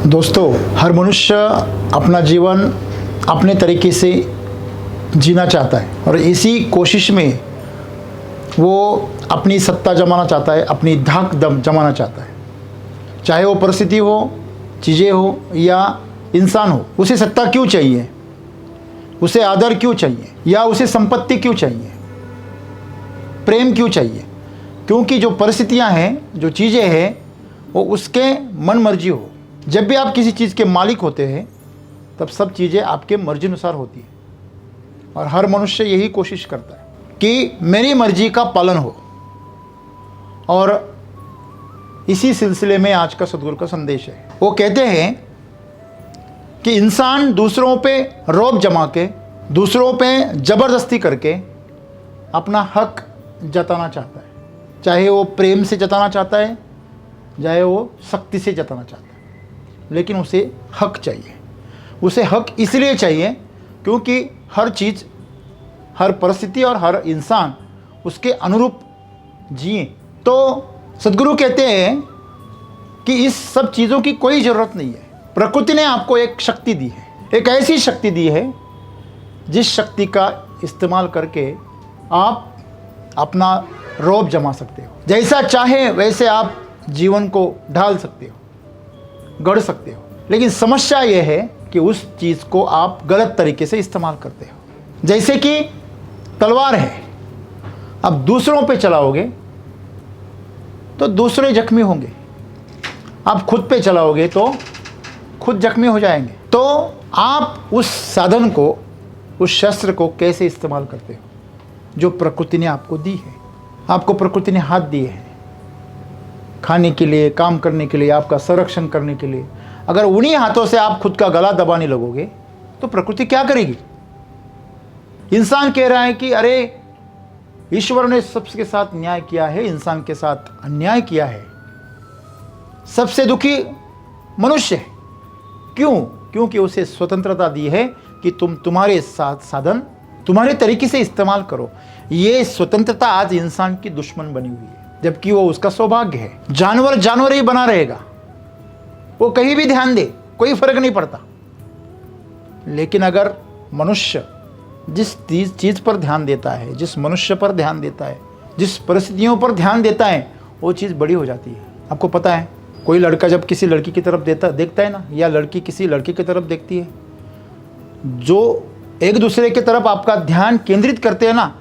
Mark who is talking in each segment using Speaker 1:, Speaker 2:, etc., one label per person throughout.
Speaker 1: दोस्तों, हर मनुष्य अपना जीवन अपने तरीके से जीना चाहता है और इसी कोशिश में वो अपनी सत्ता जमाना चाहता है, अपनी धाक दम जमाना चाहता है। चाहे वो परिस्थिति हो, चीज़ें हो या इंसान हो, उसे सत्ता क्यों चाहिए, उसे आदर क्यों चाहिए, या उसे संपत्ति क्यों चाहिए, प्रेम क्यों चाहिए? क्योंकि जो परिस्थितियां हैं, जो चीज़ें हैं, वो उसके मन मर्जी हो। जब भी आप किसी चीज़ के मालिक होते हैं तब सब चीज़ें आपके मर्जी अनुसार होती है और हर मनुष्य यही कोशिश करता है कि मेरी मर्जी का पालन हो। और इसी सिलसिले में आज का सद्गुरु का संदेश है। वो कहते हैं कि इंसान दूसरों पे रौब जमा के, दूसरों पे ज़बरदस्ती करके अपना हक जताना चाहता है। चाहे वो प्रेम से जताना चाहता है, चाहे वो शक्ति से जताना चाहता है, लेकिन उसे हक चाहिए। उसे हक इसलिए चाहिए क्योंकि हर चीज़, हर परिस्थिति और हर इंसान उसके अनुरूप जिए। तो सद्गुरु कहते हैं कि इस सब चीज़ों की कोई ज़रूरत नहीं है। प्रकृति ने आपको एक शक्ति दी है, एक ऐसी शक्ति दी है जिस शक्ति का इस्तेमाल करके आप अपना रौब जमा सकते हो। जैसा चाहे वैसे आप जीवन को ढाल सकते हो, गढ़ सकते हो। लेकिन समस्या यह है कि उस चीज़ को आप गलत तरीके से इस्तेमाल करते हो। जैसे कि तलवार है, अब दूसरों पे चलाओगे तो दूसरे जख्मी होंगे, आप खुद पे चलाओगे तो खुद जख्मी हो जाएंगे। तो आप उस साधन को, उस शस्त्र को कैसे इस्तेमाल करते हो जो प्रकृति ने आपको दी है। आपको प्रकृति ने हाथ दिए हैं खाने के लिए, काम करने के लिए, आपका संरक्षण करने के लिए। अगर उन्हीं हाथों से आप खुद का गला दबाने लगोगे तो प्रकृति क्या करेगी? इंसान कह रहा है कि अरे ईश्वर ने सबके साथ न्याय किया है, इंसान के साथ अन्याय किया है, सबसे दुखी मनुष्य है। क्यों? क्योंकि उसे स्वतंत्रता दी है कि तुम तुम्हारे साथ साधन तुम्हारे तरीके से इस्तेमाल करो। ये स्वतंत्रता आज इंसान की दुश्मन बनी हुई है, जबकि वो उसका सौभाग्य है। जानवर जानवर ही बना रहेगा, वो कहीं भी ध्यान दे, कोई फर्क नहीं पड़ता। लेकिन अगर मनुष्य जिस चीज़ पर ध्यान देता है, जिस मनुष्य पर ध्यान देता है, जिस परिस्थितियों पर ध्यान देता है, वो चीज़ बड़ी हो जाती है। आपको पता है, कोई लड़का जब किसी लड़की की तरफ देखता है ना, या लड़की किसी लड़के की तरफ देखती है, जो एक दूसरे की तरफ आपका ध्यान केंद्रित करते हैं ना,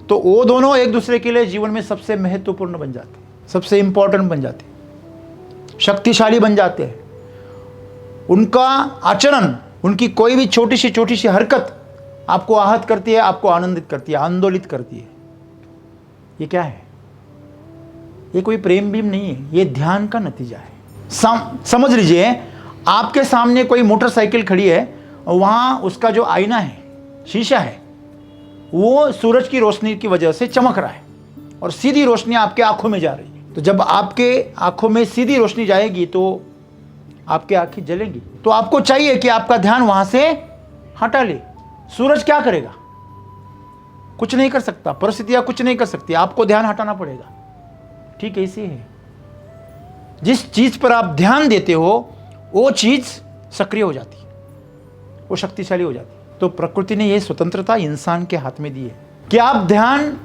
Speaker 1: तो वो दोनों एक दूसरे के लिए जीवन में सबसे महत्वपूर्ण बन जाते हैं, सबसे इंपॉर्टेंट बन जाते हैं, शक्तिशाली बन जाते हैं। उनका आचरण, उनकी कोई भी छोटी सी हरकत आपको आहत करती है, आपको आनंदित करती है, आंदोलित करती है। ये क्या है? ये कोई प्रेम भी नहीं है, ये ध्यान का नतीजा है। समझ लीजिए, आपके सामने कोई मोटरसाइकिल खड़ी है और वहाँ उसका जो आईना है, शीशा है, वो सूरज की रोशनी की वजह से चमक रहा है और सीधी रोशनी आपके आंखों में जा रही है। तो जब आपके आंखों में सीधी रोशनी जाएगी तो आपकी आंखें जलेंगी। तो आपको चाहिए कि आपका ध्यान वहां से हटा ले। सूरज क्या करेगा? कुछ नहीं कर सकता, परिस्थितियां कुछ नहीं कर सकती, आपको ध्यान हटाना पड़ेगा। ठीक ऐसे है, जिस चीज पर आप ध्यान देते हो वो चीज सक्रिय हो जाती है, वो शक्तिशाली हो जाती है। तो प्रकृति ने यह स्वतंत्रता इंसान के हाथ में दी है कि आप ध्यान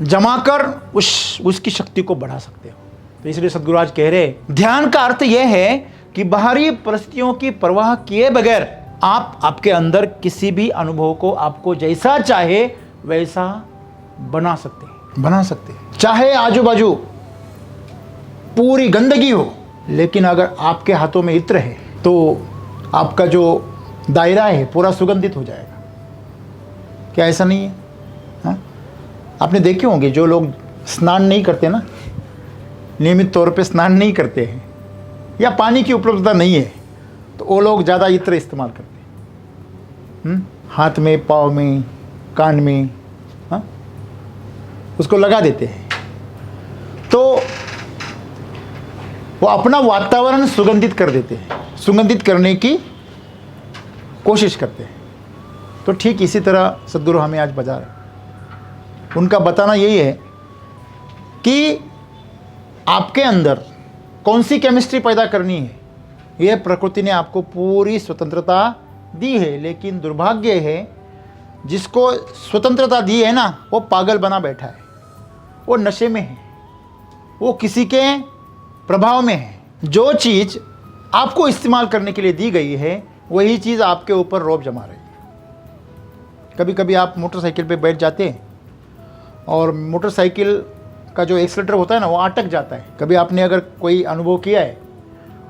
Speaker 1: जमाकर उसकी शक्ति को बढ़ा सकते हो। तो इसलिए सद्गुरु आज कह रहे, ध्यान का अर्थ यह है कि बाहरी परिस्थितियों की परवाह किए बगैर आप आपके अंदर किसी भी अनुभव को आपको जैसा चाहे वैसा बना सकते हैं। चाहे आजू बाजू पूरी गंदगी हो, लेकिन अगर आपके हाथों में इत्र है तो आपका जो दायरा है पूरा सुगंधित हो जाएगा। क्या ऐसा नहीं है? हाँ, आपने देखे होंगे जो लोग स्नान नहीं करते ना, नियमित तौर पे स्नान नहीं करते हैं, या पानी की उपलब्धता नहीं है, तो वो लोग ज़्यादा इत्र इस्तेमाल करते हैं। हाथ में, पाँव में, कान में, हाँ, उसको लगा देते हैं। तो वो अपना वातावरण सुगंधित कर देते हैं, सुगंधित करने की कोशिश करते हैं। तो ठीक इसी तरह सद्गुरु हमें आज बता रहे। उनका बताना यही है कि आपके अंदर कौन सी केमिस्ट्री पैदा करनी है, ये प्रकृति ने आपको पूरी स्वतंत्रता दी है, लेकिन दुर्भाग्य है जिसको स्वतंत्रता दी है ना, वो पागल बना बैठा है, वो नशे में है, वो किसी के प्रभाव में है। जो चीज़ आपको इस्तेमाल करने के लिए दी गई है वही चीज़ आपके ऊपर रौब जमा रही है। कभी कभी आप मोटरसाइकिल पे बैठ जाते हैं और मोटरसाइकिल का जो एक्सीलरेटर होता है ना, वो अटक जाता है। कभी आपने अगर कोई अनुभव किया है,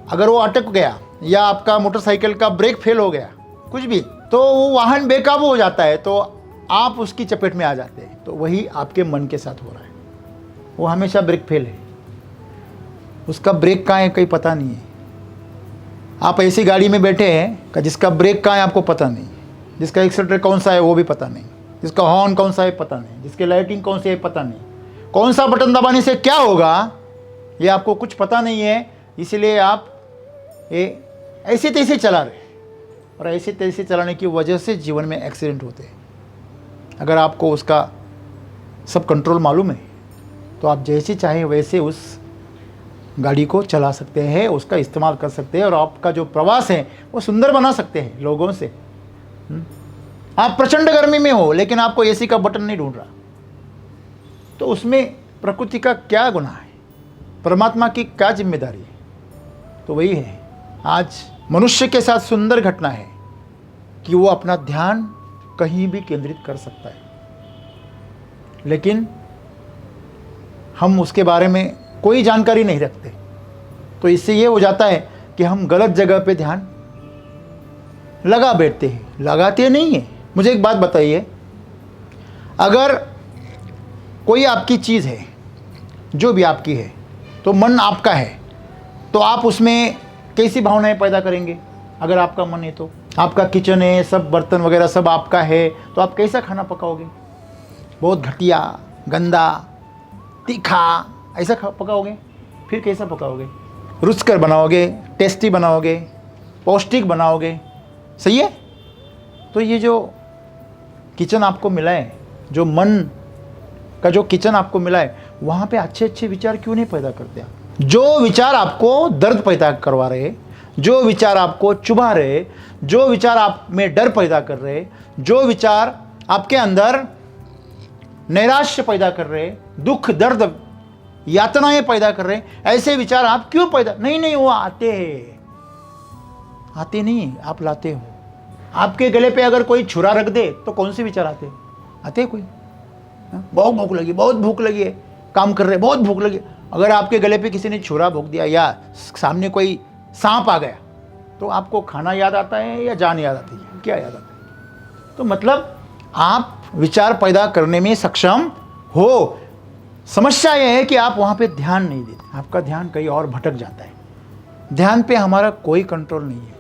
Speaker 1: अगर वो अटक गया या आपका मोटरसाइकिल का ब्रेक फेल हो गया, कुछ भी, तो वो वाहन बेकाबू हो जाता है, तो आप उसकी चपेट में आ जाते हैं। तो वही आपके मन के साथ हो रहा है। वो हमेशा ब्रेक फेल है, उसका ब्रेक कहाँ है कहीं पता नहीं है। आप ऐसी गाड़ी में बैठे हैं जिसका ब्रेक कहाँ है आपको पता नहीं, जिसका एक्सीलरेटर कौन सा है वो भी पता नहीं, जिसका हॉर्न कौन सा है पता नहीं, जिसकी लाइटिंग कौन सी है पता नहीं, कौन सा बटन दबाने से क्या होगा ये आपको कुछ पता नहीं है। इसलिए आप ये ऐसे तैसे चला रहे, और ऐसे तैसे चलाने की वजह से जीवन में एक्सीडेंट होते हैं। अगर आपको उसका सब कंट्रोल मालूम है तो आप जैसे चाहे वैसे उस गाड़ी को चला सकते हैं, उसका इस्तेमाल कर सकते हैं, और आपका जो प्रवास है वो सुंदर बना सकते हैं लोगों से। आप प्रचंड गर्मी में हो लेकिन आपको एसी का बटन नहीं ढूंढ रहा, तो उसमें प्रकृति का क्या गुनाह है, परमात्मा की क्या जिम्मेदारी है? तो वही है आज मनुष्य के साथ सुंदर घटना है कि वो अपना ध्यान कहीं भी केंद्रित कर सकता है, लेकिन हम उसके बारे में कोई जानकारी नहीं रखते। तो इससे ये हो जाता है कि हम गलत जगह पे ध्यान लगा बैठते हैं, लगाते नहीं हैं। मुझे एक बात बताइए, अगर कोई आपकी चीज़ है, जो भी आपकी है, तो मन आपका है, तो आप उसमें कैसी भावनाएं पैदा करेंगे? अगर आपका मन है तो आपका किचन है, सब बर्तन वगैरह सब आपका है, तो आप कैसा खाना पकाओगे? बहुत घटिया, गंदा, तीखा ऐसा पकाओगे? फिर कैसा पकाओगे? रुचकर बनाओगे, टेस्टी बनाओगे, पौष्टिक बनाओगे, सही है? तो ये जो किचन आपको मिला है, जो मन का जो किचन आपको मिला है, वहाँ पे अच्छे अच्छे विचार क्यों नहीं पैदा करते आप? जो विचार आपको दर्द पैदा करवा रहे, जो विचार आपको चुभा रहे, जो विचार आप में डर पैदा कर रहे, जो विचार आपके अंदर नैराश्य पैदा कर रहे, दुख दर्द यातनाएं पैदा कर रहे, ऐसे विचार आप क्यों पैदा नहीं वो आते हैं, आते नहीं, आप लाते हो। आपके गले पे अगर कोई छुरा रख दे तो कौन से विचार आते हैं कोई? बहुत भूख लगी, बहुत भूख लगी है, काम कर रहे, बहुत भूख लगी। अगर आपके गले पे किसी ने छुरा भोंक दिया या सामने कोई सांप आ गया, तो आपको खाना याद आता है या जान याद आती है? क्या याद आता है? तो मतलब आप विचार पैदा करने में सक्षम हो। समस्या यह है कि आप वहाँ पे ध्यान नहीं देते, आपका ध्यान कहीं और भटक जाता है। ध्यान पे हमारा कोई कंट्रोल नहीं है।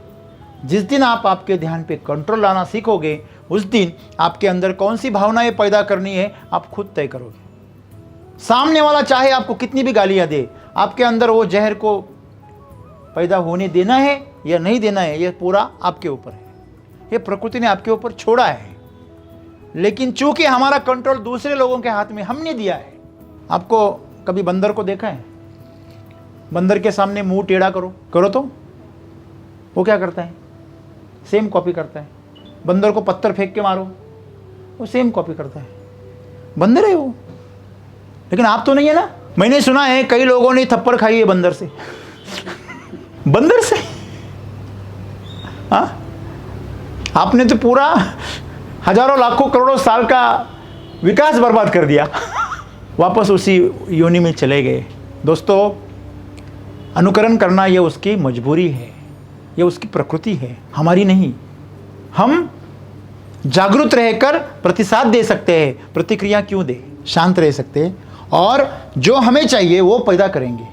Speaker 1: जिस दिन आप आपके ध्यान पे कंट्रोल लाना सीखोगे, उस दिन आपके अंदर कौन सी भावनाएं पैदा करनी है आप खुद तय करोगे। सामने वाला चाहे आपको कितनी भी गालियां दे, आपके अंदर वो जहर को पैदा होने देना है या नहीं देना है, ये पूरा आपके ऊपर है। ये प्रकृति ने आपके ऊपर छोड़ा है, लेकिन चूंकि हमारा कंट्रोल दूसरे लोगों के हाथ में हमने दिया है। आपको कभी बंदर को देखा है? बंदर के सामने मुंह टेढ़ा करो तो वो क्या करता है? सेम कॉपी करता है। बंदर को पत्थर फेंक के मारो, वो सेम कॉपी करता है। बंदर है वो, लेकिन आप तो नहीं है ना। मैंने सुना है कई लोगों ने थप्पड़ खाई है बंदर से। बंदर से? हाँ, आपने तो पूरा हजारों लाखों करोड़ों साल का विकास बर्बाद कर दिया। वापस उसी योनि में चले गए। दोस्तों, अनुकरण करना ये उसकी मजबूरी है, ये उसकी प्रकृति है, हमारी नहीं। हम जागरूक रहकर प्रतिसाद दे सकते हैं, प्रतिक्रिया क्यों दे, शांत रह सकते हैं, और जो हमें चाहिए वो पैदा करेंगे।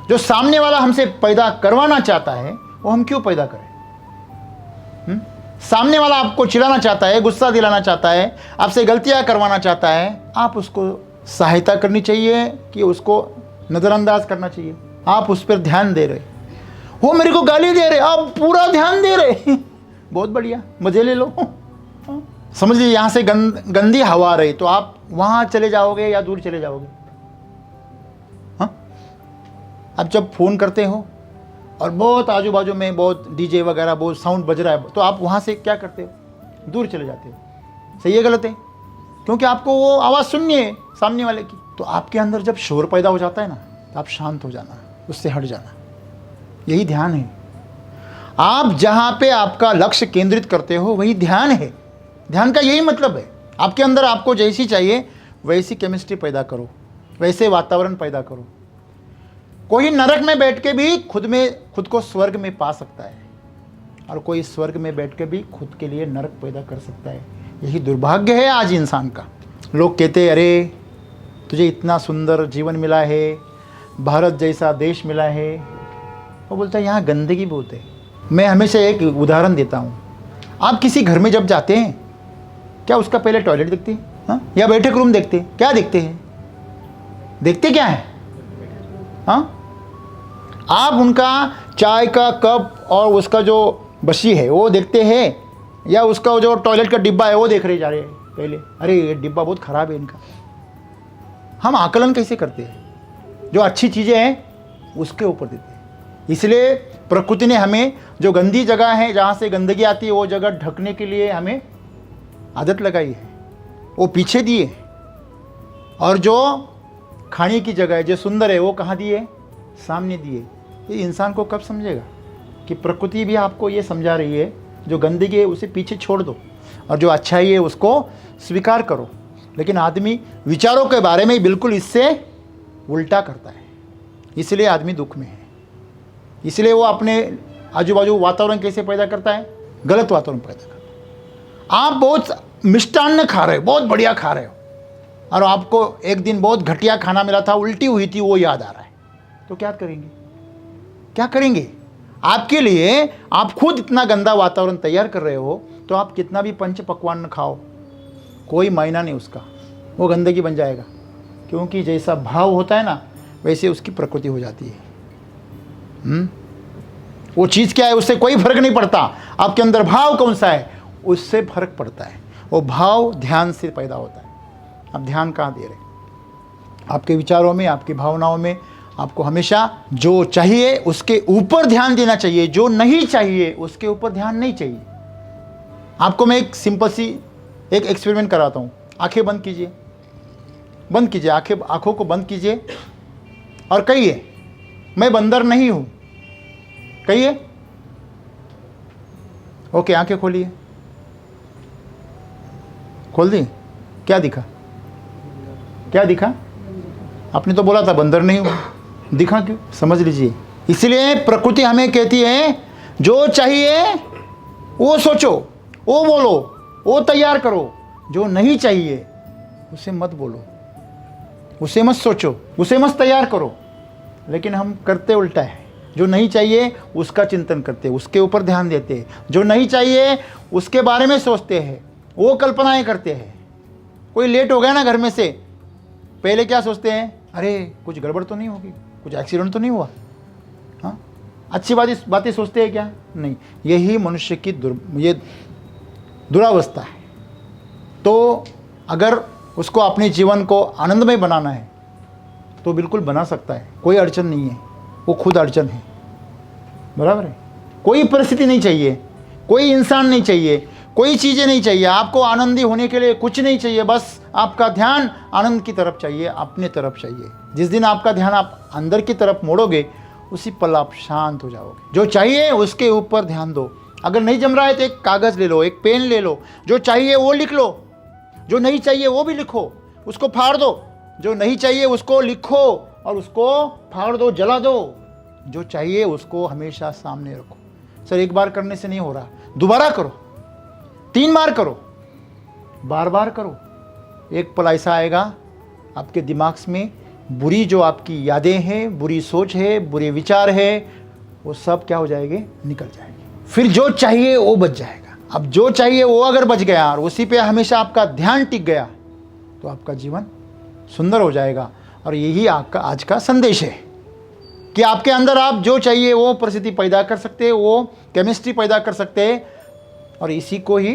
Speaker 1: जो सामने वाला हमसे पैदा करवाना चाहता है वो हम क्यों पैदा करें? सामने वाला आपको चिढ़ाना चाहता है, गुस्सा दिलाना चाहता है, आपसे गलतियां करवाना चाहता है, आप उसको सहायता करनी चाहिए कि उसको नज़रअंदाज करना चाहिए? आप उस पर ध्यान दे रहे, वो मेरे को गाली दे रहे, आप पूरा ध्यान दे रहे। बहुत बढ़िया, मजे ले लो। समझ लीजिए यहाँ से गंदी हवा आ रही, तो आप वहाँ चले जाओगे या दूर चले जाओगे? हाँ, आप जब फ़ोन करते हो और बहुत आजू बाजू में बहुत डीजे वगैरह बहुत साउंड बज रहा है, तो आप वहाँ से क्या करते हो? दूर चले जाते हो। सही है गलत है? क्योंकि आपको वो आवाज़ सुननी है सामने वाले की। तो आपके अंदर जब शोर पैदा हो जाता है ना, तो आप शांत हो जाना, उससे हट जाना। यही ध्यान है। आप जहाँ पे आपका लक्ष्य केंद्रित करते हो वही ध्यान है। ध्यान का यही मतलब है। आपके अंदर आपको जैसी चाहिए वैसी केमिस्ट्री पैदा करो, वैसे वातावरण पैदा करो। कोई नरक में बैठ के भी खुद को स्वर्ग में पा सकता है, और कोई स्वर्ग में बैठ के भी खुद के लिए नरक पैदा कर सकता है। यही दुर्भाग्य है आज इंसान का। लोग कहते हैं अरे तुझे इतना सुंदर जीवन मिला है, भारत जैसा देश मिला है। वो बोलता है यहाँ गंदगी बहुत है। मैं हमेशा एक उदाहरण देता हूँ। आप किसी घर में जब जाते हैं, क्या उसका पहले टॉयलेट देखते हैं? हाँ? या बैठक रूम देखते हैं? क्या देखते हैं? देखते क्या है? हाँ? आप उनका चाय का कप और उसका जो बशी है वो देखते हैं, या उसका जो टॉयलेट का डिब्बा है वो देख रहे जा रहे हैं पहले? अरे ये डिब्बा बहुत ख़राब है इनका। हम आकलन कैसे करते हैं? जो अच्छी चीज़ें हैं उसके ऊपर देते हैं। इसलिए प्रकृति ने हमें जो गंदी जगह है, जहाँ से गंदगी आती है, वो जगह ढकने के लिए हमें आदत लगाई है, वो पीछे दिए। और जो खाने की जगह है, जो सुंदर है, वो कहाँ दिए? सामने दिए। ये इंसान को कब समझेगा कि प्रकृति भी आपको ये समझा रही है, जो गंदगी है उसे पीछे छोड़ दो और जो अच्छाई है उसको स्वीकार करो। लेकिन आदमी विचारों के बारे में बिल्कुल इससे उल्टा करता है, इसलिए आदमी दुख में है। इसलिए वो अपने आजू बाजू वातावरण कैसे पैदा करता है? गलत वातावरण पैदा करता है। आप बहुत मिष्टान्न खा रहे हो, बहुत बढ़िया खा रहे हो, और आपको एक दिन बहुत घटिया खाना मिला था, उल्टी हुई थी, वो याद आ रहा है, तो क्या करेंगे? क्या करेंगे? आपके लिए आप खुद इतना गंदा वातावरण तैयार कर रहे हो, तो आप कितना भी पंच पकवान खाओ, कोई मायना नहीं उसका, वो गंदगी बन जाएगा। क्योंकि जैसा भाव होता है ना, वैसे उसकी प्रकृति हो जाती है। वो चीज़ क्या है उससे कोई फर्क नहीं पड़ता। आपके अंदर भाव कौन सा है उससे फर्क पड़ता है। वो भाव ध्यान से पैदा होता है। आप ध्यान कहाँ दे रहे? आपके विचारों में, आपकी भावनाओं में आपको हमेशा जो चाहिए उसके ऊपर ध्यान देना चाहिए, जो नहीं चाहिए उसके ऊपर ध्यान नहीं चाहिए। आपको मैं एक सिंपल सी एक एक्सपेरिमेंट कराता हूँ। आंखें बंद कीजिए, बंद कीजिए, आंखों को बंद कीजिए और कहिए मैं बंदर नहीं हूँ। कहिए। ओके, आंखें खोलिए। खोल दी? क्या दिखा? क्या दिखा? आपने तो बोला था बंदर नहीं हूँ, दिखा क्यों? समझ लीजिए। इसलिए प्रकृति हमें कहती है जो चाहिए वो सोचो, वो बोलो, वो तैयार करो। जो नहीं चाहिए उसे मत बोलो, उसे मत सोचो, उसे मत तैयार करो। लेकिन हम करते उल्टा है। जो नहीं चाहिए उसका चिंतन करते, उसके ऊपर ध्यान देते। जो नहीं चाहिए उसके बारे में सोचते हैं, वो कल्पनाएं करते हैं। कोई लेट हो गया ना घर में से, पहले क्या सोचते हैं? अरे कुछ गड़बड़ तो नहीं होगी, कुछ एक्सीडेंट तो नहीं हुआ? हाँ, अच्छी बातें सोचते हैं क्या? नहीं। यही मनुष्य की दुरावस्था है। तो अगर उसको अपने जीवन को आनंदमय बनाना है तो बिल्कुल बना सकता है, कोई अड़चन नहीं है। वो खुद अड़चन है, बराबर है। कोई परिस्थिति नहीं चाहिए, कोई इंसान नहीं चाहिए, कोई चीज़ें नहीं चाहिए। आपको आनंदी होने के लिए कुछ नहीं चाहिए, बस आपका ध्यान आनंद की तरफ चाहिए, अपने तरफ चाहिए। जिस दिन आपका ध्यान आप अंदर की तरफ मोड़ोगे, उसी पल आप शांत हो जाओगे। जो चाहिए उसके ऊपर ध्यान दो। अगर नहीं जम रहा है तो एक कागज़ ले लो, एक पेन ले लो, जो चाहिए वो लिख लो, जो नहीं चाहिए वो भी लिखो, उसको फाड़ दो। जो नहीं चाहिए उसको लिखो और उसको फाड़ दो, जला दो। जो चाहिए उसको हमेशा सामने रखो। सर एक बार करने से नहीं हो रहा, दोबारा करो, 3 बार करो, बार बार करो। एक पल ऐसा आएगा आपके दिमाग में, बुरी जो आपकी यादें हैं, बुरी सोच है, बुरे विचार है, वो सब क्या हो जाएंगे? निकल जाएंगे। फिर जो चाहिए वो बच जाएगा। अब जो चाहिए वो अगर बच गया और उसी पे हमेशा आपका ध्यान टिक गया, तो आपका जीवन सुंदर हो जाएगा। और यही आपका आज का संदेश है कि आपके अंदर आप जो चाहिए वो परिस्थिति पैदा कर सकते हैं, वो केमिस्ट्री पैदा कर सकते हैं, और इसी को ही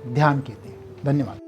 Speaker 1: ध्यान कहते हैं। धन्यवाद।